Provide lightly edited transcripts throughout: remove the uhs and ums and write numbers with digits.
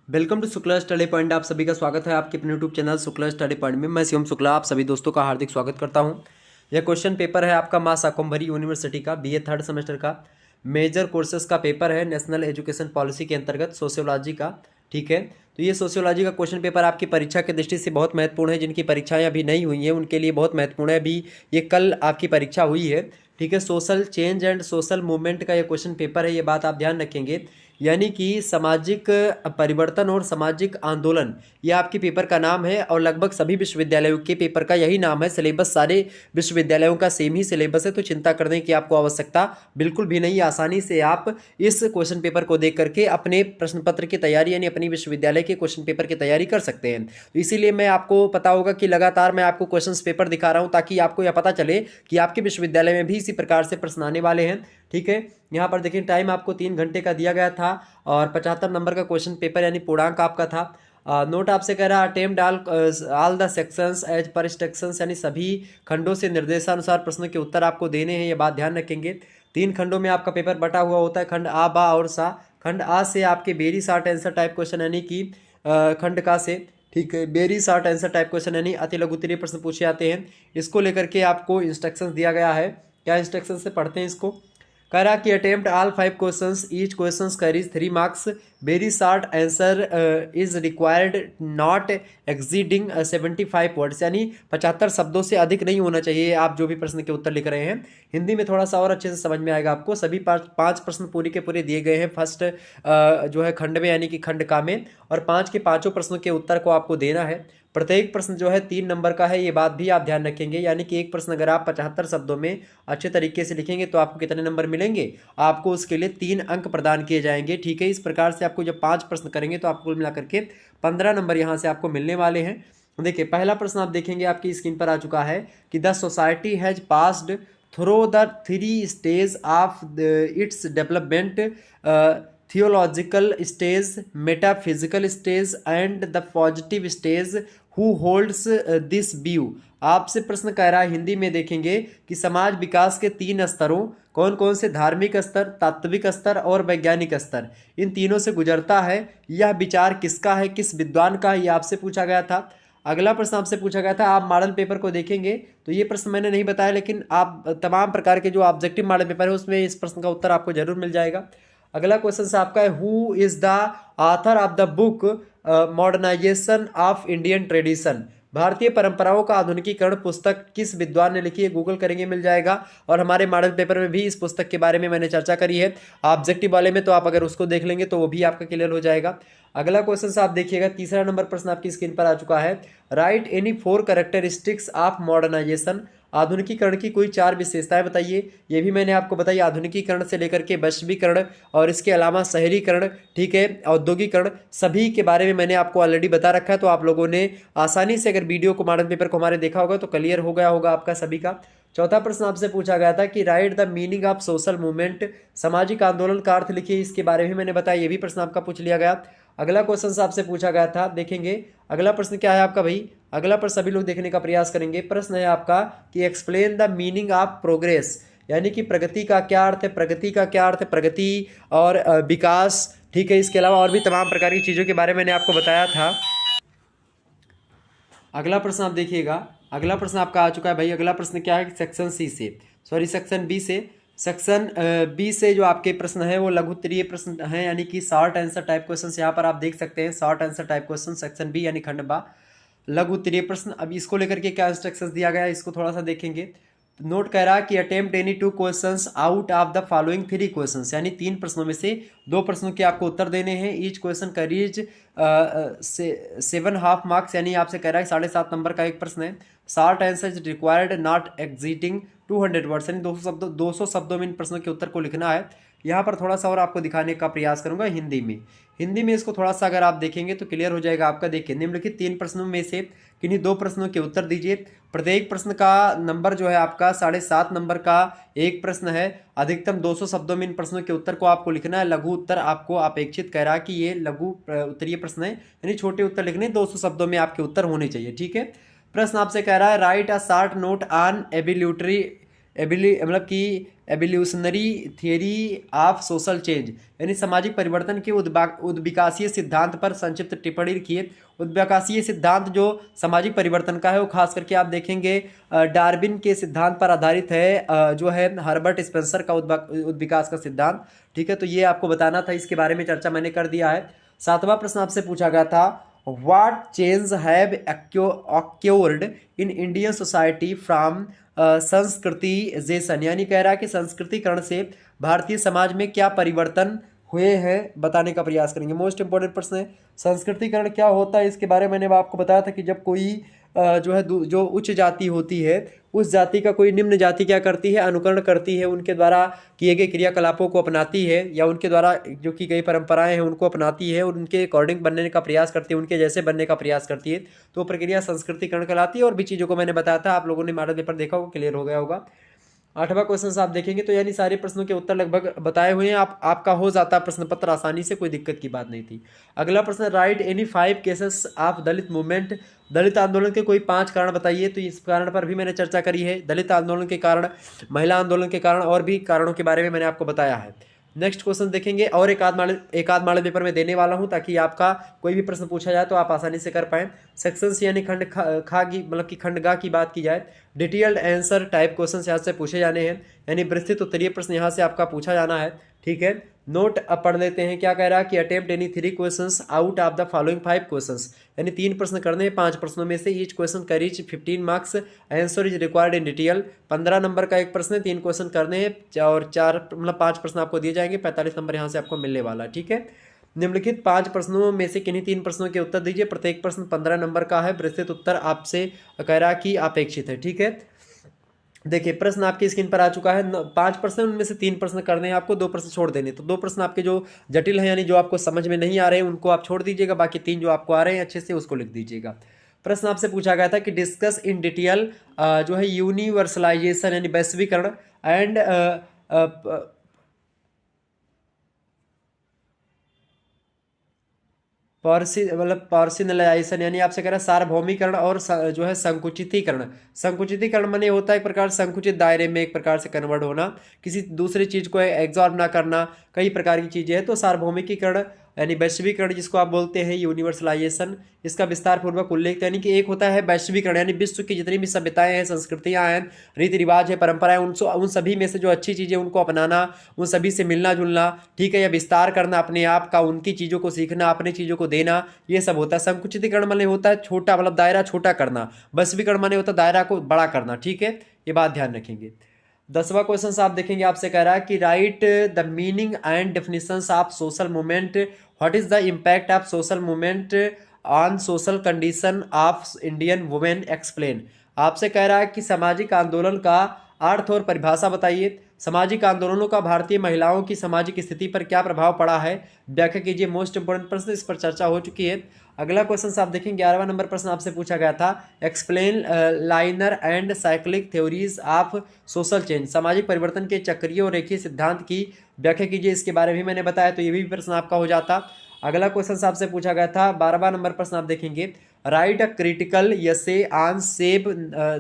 Welcome to Shukla Study Point. आप सभी का स्वागत है आपके अपने YouTube channel Shukla Study Point में। मैं शिवम शुक्ला आप सभी दोस्तों का हार्दिक स्वागत करता हूं। यह क्वेश्चन पेपर है आपका मां शाकंभरी यूनिवर्सिटी का बीए थर्ड सेमेस्टर का मेजर कोर्सेज का पेपर है, नेशनल एजुकेशन पॉलिसी के अंतर्गत सोशियोलॉजी का। ठीक है, तो ये सोशियोलॉजी का क्वेश्चन पेपर आपकी परीक्षा की दृष्टि से बहुत महत्वपूर्ण है। जिनकी परीक्षाएं अभी नहीं हुई हैं उनके लिए बहुत महत्वपूर्ण है। अभी ये कल आपकी परीक्षा हुई है। ठीक है, social change and social movement का ये क्वेश्चन पेपर है, ये बात आप ध्यान रखेंगे। यानी कि सामाजिक परिवर्तन और सामाजिक आंदोलन, ये आपके पेपर का नाम है और लगभग सभी विश्वविद्यालयों के पेपर का यही नाम है। सिलेबस सारे विश्वविद्यालयों का सेम ही सिलेबस है, तो चिंता करने की आपको आवश्यकता बिल्कुल भी नहीं। आसानी से आप इस क्वेश्चन पेपर को देख करके अपने प्रश्न पत्र की तैयारी यानी अपनी विश्वविद्यालय के क्वेश्चन पेपर की तैयारी कर सकते हैं। तो इसीलिए मैं आपको पता होगा कि लगातार मैं आपको क्वेश्चन पेपर दिखा रहा हूँ ताकि आपको यह पता चले कि आपके विश्वविद्यालय में भी इसी प्रकार से प्रश्न आने वाले हैं। ठीक है, यहाँ पर देखिए टाइम आपको 3 घंटे का दिया गया था और 75 नंबर का क्वेश्चन पेपर यानी पूर्णांक आपका था। नोट आपसे कह रहा है attempt all the sections as per instructions, यानी सभी खंडों से निर्देशानुसार प्रश्नों के उत्तर आपको देने हैं, ये बात ध्यान रखेंगे। 3 खंडों में आपका पेपर बटा हुआ होता है, खंड आ, बा और सा। खंड आ से आपके very short answer type question यानी कि खंड का से, ठीक है, very short answer type question यानी अति लघु उत्तरीय प्रश्न पूछे जाते हैं। इसको लेकर के आपको इंस्ट्रक्शंस दिया गया है। क्या इंस्ट्रक्शन से पढ़ते हैं इसको। कह रहा कि attempt all 5 questions, each questions carries 3 marks, very short answer is required not exceeding 75 words, यानी 75 शब्दों से अधिक नहीं होना चाहिए आप जो भी प्रश्न के उत्तर लिख रहे हैं। हिंदी में थोड़ा सा और अच्छे से समझ में आएगा आपको। सभी पाँच प्रश्न पूरी के पूरे दिए गए हैं फर्स्ट जो है खंड में यानी कि खंड का में, और 5 के पाँचों प्रश्नों के उत्तर को आपको देना है। प्रत्येक प्रश्न जो है 3 नंबर का है, ये बात भी आप ध्यान रखेंगे। यानी कि एक प्रश्न अगर आप 75 शब्दों में अच्छे तरीके से लिखेंगे तो आपको कितने नंबर मिलेंगे, आपको उसके लिए 3 अंक प्रदान किए जाएंगे। ठीक है, इस प्रकार से आपको जब 5 प्रश्न करेंगे तो आपको कुल मिलाकर के 15 नंबर यहाँ से आपको मिलने वाले हैं। देखिए पहला प्रश्न आप देखेंगे आपकी स्क्रीन पर आ चुका है कि the society has passed through the 3 stage of its development, theological stage, metaphysical stage and the positive stage, who holds this view. आपसे प्रश्न कह रहा है हिंदी में, देखेंगे कि समाज विकास के 3 स्तरों, कौन कौन से, धार्मिक स्तर, तात्विक स्तर और वैज्ञानिक स्तर, इन तीनों से गुजरता है। यह विचार किसका है, किस विद्वान का है, ये आपसे पूछा गया था। अगला प्रश्न आपसे पूछा गया था, आप मॉडल पेपर को देखेंगे तो ये प्रश्न मैंने नहीं बताया, लेकिन आप तमाम प्रकार के जो ऑब्जेक्टिव मॉडल पेपर है उसमें इस प्रश्न का उत्तर आपको जरूर मिल जाएगा। अगला क्वेश्चन से आपका है, who is the author of the book Modernization of Indian Tradition, भारतीय परंपराओं का आधुनिकीकरण पुस्तक किस विद्वान ने लिखी है। गूगल करेंगे मिल जाएगा। और हमारे मॉडल पेपर में भी इस पुस्तक के बारे में मैंने चर्चा करी है ऑब्जेक्टिव वाले में, तो आप अगर उसको देख लेंगे तो वो भी आपका क्लियर हो जाएगा। अगला क्वेश्चन से आप देखिएगा, तीसरा नंबर प्रश्न आपकी स्क्रीन पर आ चुका है, write any 4 characteristics of modernisation, आधुनिकीकरण की कोई 4 विशेषताएं बताइए। ये भी मैंने आपको बताई, आधुनिकीकरण से लेकर के वैश्वीकरण और इसके अलावा शहरीकरण, ठीक है, औद्योगिकरण, सभी के बारे में मैंने आपको ऑलरेडी बता रखा है। तो आप लोगों ने आसानी से अगर वीडियो को मॉडल पेपर को हमारे देखा होगा तो क्लियर हो गया होगा आपका सभी का। चौथा प्रश्न आपसे पूछा गया था कि right the meaning of social movement, सामाजिक आंदोलन का अर्थ लिखिए, इसके बारे में मैंने बताया, ये भी प्रश्न आपका पूछ लिया गया। अगला क्वेश्चन आपसे पूछा गया था, देखेंगे अगला प्रश्न क्या है आपका भाई। अगला प्रश्न सभी लोग देखने का प्रयास करेंगे। प्रश्न है आपका कि explain the meaning of progress, यानी कि प्रगति का क्या अर्थ है, प्रगति का क्या अर्थ है, प्रगति और विकास। ठीक है, इसके अलावा और भी तमाम प्रकार की चीज़ों के बारे में मैंने आपको बताया था। अगला प्रश्न आप देखिएगा, अगला प्रश्न आपका आ चुका है भाई। अगला प्रश्न क्या है, सेक्शन सी से, सॉरी सेक्शन बी से, सेक्शन बी से जो आपके प्रश्न है वो लघु उत्तरीय प्रश्न हैं, यानी कि शॉर्ट आंसर टाइप क्वेश्चन यहाँ पर आप देख सकते हैं। Short answer type question section B यानी खंड बा, लघु उत्तरीय प्रश्न। अब इसको लेकर के क्या इंस्ट्रक्शंस दिया गया है इसको थोड़ा सा देखेंगे। नोट कह रहा कि attempt any 2 questions out of the following 3 questions, यानी 3 प्रश्नों में से 2 प्रश्नों के आपको उत्तर देने हैं। ईच क्वेश्चन करीज 7.5 मार्क्स, यानी आपसे कह रहा है 7.5 नंबर का एक प्रश्न है। Short answer is required not exceeding 200 words, यानी 200 शब्दों में इन प्रश्नों के उत्तर को लिखना है। यहाँ पर थोड़ा सा और आपको दिखाने का प्रयास करूंगा हिंदी में। हिंदी में इसको थोड़ा सा अगर आप देखेंगे तो क्लियर हो जाएगा आपका। देखिए निम्नलिखित 3 प्रश्नों में से किन्हीं 2 प्रश्नों के उत्तर दीजिए। प्रत्येक प्रश्न का नंबर जो है आपका 7.5 नंबर का एक प्रश्न है। अधिकतम 200 शब्दों में इन प्रश्नों के उत्तर को आपको लिखना है। लघु उत्तर आपको अपेक्षित कह रहा है कि ये लघु उत्तरीय प्रश्न है, यानी छोटे उत्तर लिखने 200 शब्दों में आपके उत्तर होने चाहिए। ठीक है, प्रश्न आपसे कह रहा है write a short note on एबिल्यूटरी मतलब कि evolutionary theory of social change, यानी सामाजिक परिवर्तन के उद्विकासीय सिद्धांत पर संक्षिप्त टिप्पणी लिखिए। उद्विकासीय सिद्धांत जो सामाजिक परिवर्तन का है वो खास करके आप देखेंगे डार्विन के सिद्धांत पर आधारित है, जो है हर्बर्ट स्पेंसर का उद्विकास का सिद्धांत। ठीक है, तो ये आपको बताना था, इसके बारे में चर्चा मैंने कर दिया है। 7वां प्रश्न आपसे पूछा गया था, what change have occurred in Indian society from Sanskritization, यानी कह रहा है कि संस्कृतिकरण से भारतीय समाज में क्या परिवर्तन हुए हैं, बताने का प्रयास करेंगे। मोस्ट इंपॉर्टेंट प्रश्न है, संस्कृतिकरण क्या होता है, इसके बारे में मैंने आपको बताया था कि जब कोई जो है जो उच्च जाति होती है उस जाति का कोई निम्न जाति क्या करती है, अनुकरण करती है, उनके द्वारा किए गए क्रियाकलापों को अपनाती है, या उनके द्वारा जो की गई परंपराएं हैं उनको अपनाती है और उनके अकॉर्डिंग बनने का प्रयास करती है, उनके जैसे बनने का प्रयास करती है, तो प्रक्रिया संस्कृतिकरण कहलाती है। और भी चीज़ों को मैंने बताया था, आप लोगों ने मॉडल पेपर देखा होगा, क्लियर हो गया होगा। 8वां क्वेश्चन आप देखेंगे तो यानी सारे प्रश्नों के उत्तर लगभग बताए हुए हैं, आपका हो जाता है प्रश्न पत्र आसानी से, कोई दिक्कत की बात नहीं थी। अगला प्रश्न, write any 5 cases of Dalit movement, दलित आंदोलन के कोई 5 कारण बताइए। तो इस कारण पर भी मैंने चर्चा करी है, दलित आंदोलन के कारण, महिला आंदोलन के कारण और भी कारणों के बारे में मैंने आपको बताया है। नेक्स्ट क्वेश्चन देखेंगे, और एक आध मॉडल पेपर में देने वाला हूं ताकि आपका कोई भी प्रश्न पूछा जाए तो आप आसानी से कर पाएं। सेक्शंस यानी खंड खा की मतलब कि खंड गा की बात की जाए, डिटेल्ड आंसर टाइप क्वेश्चन यहाँ से पूछे जाने हैं, यानी विस्तृत उत्तरीय प्रश्न यहाँ से आपका पूछा जाना है। ठीक है, नोट अब पढ़ लेते हैं, क्या कह रहा है कि attempt any 3 questions out of the following 5 questions, यानी 3 प्रश्न करने हैं 5 प्रश्नों में से, each question carries 15 marks, answer is required in detail. 15 number का एक प्रश्न है, 3 क्वेश्चन करने हैं और 5 प्रश्न आपको दिए जाएंगे, 45 नंबर यहाँ से आपको मिलने वाला है। ठीक है, निम्नलिखित 5 प्रश्नों में से किन्हीं 3 प्रश्नों के उत्तर दीजिए, प्रत्येक प्रश्न 15 नंबर का है, विस्तृत उत्तर आपसे कह रहा कि अपेक्षित है। ठीक है, देखिए प्रश्न आपकी स्क्रीन पर आ चुका है, 5 प्रश्न, उनमें से 3 प्रश्न करने हैं आपको, 2 प्रश्न छोड़ देने। तो 2 प्रश्न आपके जो जटिल हैं यानी जो आपको समझ में नहीं आ रहे हैं उनको आप छोड़ दीजिएगा, बाकी 3 जो आपको आ रहे हैं अच्छे से उसको लिख दीजिएगा। प्रश्न आपसे पूछा गया था कि डिस्कस इन डिटेल जो है यूनिवर्सलाइजेशन यानी वैश्वीकरण एंड पार्सिनलाइजेशन, यानी आपसे कह रहा है सार्वभौमिकरण और जो है संकुचितीकरण। संकुचितीकरण माने होता है एक प्रकार संकुचित दायरे में एक प्रकार से कन्वर्ट होना, किसी दूसरी चीज को एग्जॉर्ब ना करना, कई प्रकार की चीजें हैं। तो सार्वभौमिकीकरण यानी वैश्वीकरण जिसको आप बोलते हैं यूनिवर्सलाइजेशन, इसका विस्तार पूर्वक उल्लेख, यानी कि एक होता है वैश्वीकरण यानी विश्व की जितनी भी सभ्यताएं हैं, संस्कृतियां हैं, रीति रिवाज है, परंपराएं, उन सभी में से जो अच्छी चीज़ें उनको अपनाना, उन सभी से मिलना जुलना, ठीक है, या विस्तार करना अपने आप का, उनकी चीज़ों को सीखना, अपनी चीज़ों को देना, ये सब होता है। संकुचितीकरण माने होता है छोटा, मतलब दायरा छोटा करना, वैश्वीकरण माने होता है दायरा को बड़ा करना। ठीक है, ये बात ध्यान रखेंगे। 10वां क्वेश्चन आप देखेंगे, आपसे कह रहा है कि right the meaning and definitions of social movement, what is the impact of social movement on social condition of Indian women, explain. आपसे कह रहा है कि सामाजिक आंदोलन का अर्थ और परिभाषा बताइए, सामाजिक आंदोलनों का भारतीय महिलाओं की सामाजिक स्थिति पर क्या प्रभाव पड़ा है, व्याख्या कीजिए। मोस्ट इंपोर्टेंट प्रश्न, इस पर चर्चा हो चुकी है। अगला क्वेश्चन आप देखेंगे, 11वां नंबर प्रश्न आपसे पूछा गया था, explain liner and cyclic theories of social change, सामाजिक परिवर्तन के चक्रीय और रेखीय सिद्धांत की व्याख्या कीजिए। इसके बारे में मैंने बताया, तो ये भी प्रश्न आपका हो जाता। अगला क्वेश्चन आपसे पूछा गया था, 12वां नंबर प्रश्न आप देखेंगे, write a critical essay on save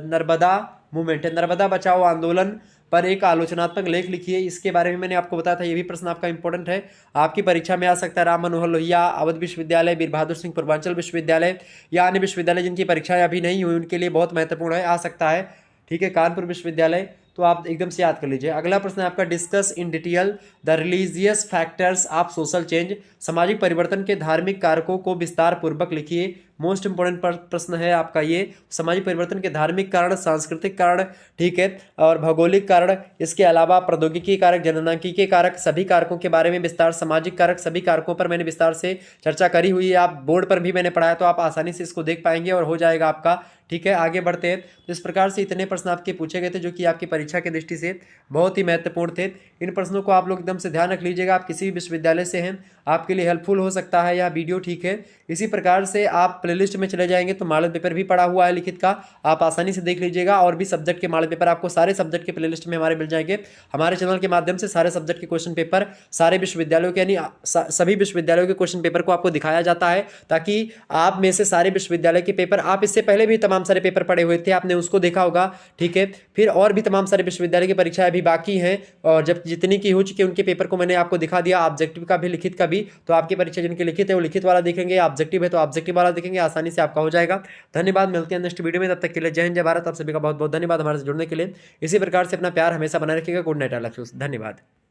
Narmada movement, Narmada बचाओ आंदोलन पर एक आलोचनात्मक लेख लिखिए। इसके बारे में मैंने आपको बताया था, ये भी प्रश्न आपका इंपॉर्टेंट है, आपकी परीक्षा में आ सकता है। राम मनोहर लोहिया अवध विश्वविद्यालय, वीर बहादुर सिंह पूर्वांचल विश्वविद्यालय या अन्य विश्वविद्यालय जिनकी परीक्षाएं अभी नहीं हुई उनके लिए बहुत महत्वपूर्ण है, आ सकता है। ठीक है, कानपुर विश्वविद्यालय, तो आप एकदम से याद कर लीजिए। अगला प्रश्न है आपका, discuss in detail the religious factors of social change, सामाजिक परिवर्तन के धार्मिक कारकों को विस्तार पूर्वक लिखिए। मोस्ट इंपोर्टेंट प्रश्न है आपका ये, सामाजिक परिवर्तन के धार्मिक कारण, सांस्कृतिक कारण, ठीक है, और भौगोलिक कारण, इसके अलावा प्रौद्योगिकी कारक, जननांकिकीय कारक, सभी कारकों के बारे में विस्तार, सामाजिक कारक, सभी कारकों पर मैंने विस्तार से चर्चा करी हुई है। आप बोर्ड पर भी मैंने पढ़ाया, तो आप आसानी से इसको देख पाएंगे और हो जाएगा आपका। ठीक है, आगे बढ़ते हैं। तो इस प्रकार से इतने प्रश्न आपके पूछे गए थे जो कि आपकी परीक्षा की दृष्टि से बहुत ही महत्वपूर्ण थे। इन प्रश्नों को आप लोग एकदम से ध्यान रख लीजिएगा। आप किसी भी विश्वविद्यालय से हैं, आपके लिए हेल्पफुल हो सकता है यह वीडियो, ठीक है। इसी प्रकार से आप प्लेलिस्ट में चले जाएंगे तो मॉडल पेपर भी पड़ा हुआ है लिखित का, आप आसानी से देख लीजिएगा। और भी सब्जेक्ट के मॉडल पेपर आपको सारे सब्जेक्ट के प्लेलिस्ट में हमारे मिल जाएंगे। हमारे चैनल के माध्यम से सारे सब्जेक्ट के क्वेश्चन पेपर सारे विश्वविद्यालयों के यानी सभी विश्वविद्यालयों के क्वेश्चन पेपर को आपको दिखाया जाता है, ताकि आप में से सारे विश्वविद्यालय के पेपर, आप इससे पहले भी तमाम सारे पेपर पढ़े हुए थे, आपने उसको देखा होगा, ठीक है। फिर और भी तमाम सारे विश्वविद्यालय की परीक्षाएं अभी बाकी हैं, और जब जितनी की हो चुकी है उनके पेपर को मैंने आपको दिखा दिया, ऑब्जेक्टिव का भी लिखित का भी। तो आपकी परीक्षा जिनकी लिखित है वो लिखित वाला देखेंगे, ऑब्जेक्टिव है तो ऑब्जेक्टिव वाला देखेंगे, आसानी से आपका हो जाएगा। धन्यवाद, मिलते हैं नेक्स्ट वीडियो में, तब तक के लिए जय हिंद जय भारत। आप सभी का बहुत बहुत धन्यवाद हमारे से जुड़ने के लिए। इसी प्रकार से अपना प्यार हमेशा बनाए रखिएगा। Good night, I love you, धन्यवाद।